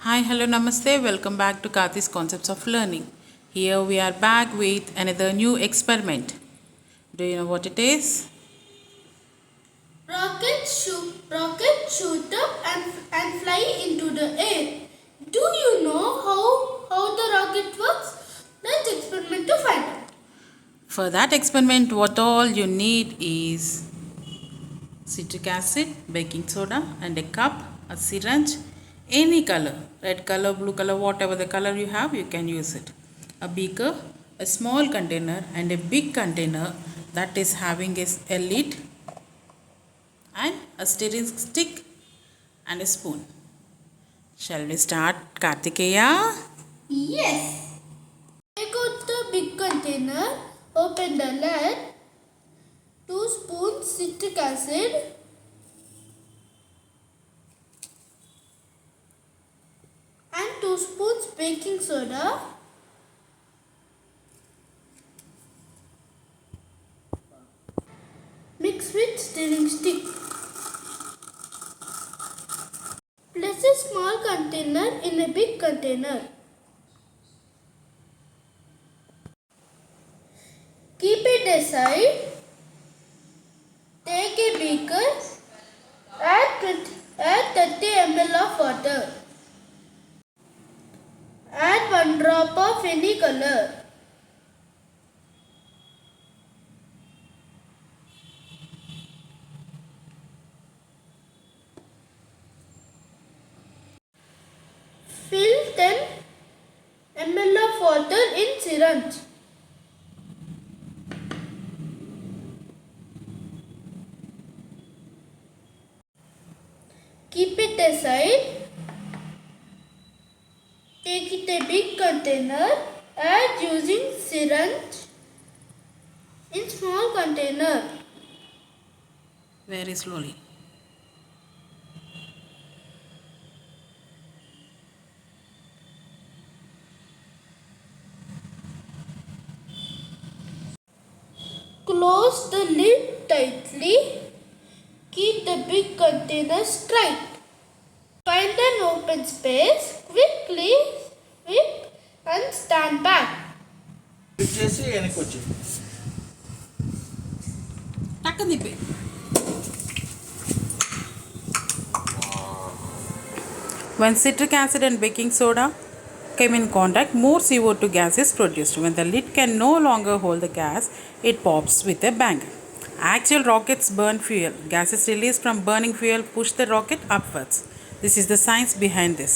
Hi, hello, namaste. Welcome back to Kathy's Concepts of Learning. Here we are back with another new experiment. Do you know what it is? Rocket shoot up and fly into the air. Do you know how the rocket works? Let's experiment to find out. For that experiment, what all you need is citric acid, baking soda, and a cup, a syringe, any color, red color, blue color, whatever the color you have, you can use it. A beaker, a small container, and a big container that is having a lid, and a stirring stick and a spoon. Shall we start, Karthikeya? Yes. Take out the big container, open the lid, 2 spoons citric acid, and 2 spoons baking soda. Mix with stirring stick. Place a small container in a big container. Keep it aside. Take a beaker. Add 30 ml of water. Add 1 drop of any color. Fill 10 ml of water in syringe. Keep it aside. Take it a big container. Add using syringe in small container. Very slowly. Close the lid tightly. Keep the big container tight. Find an open space. Quickly whip and stand back. When citric acid and baking soda come in contact, more CO2 gas is produced. When the lid can no longer hold the gas, it pops with a bang. Actual rockets burn fuel. Gases released from burning fuel push the rocket upwards. This is the science behind this.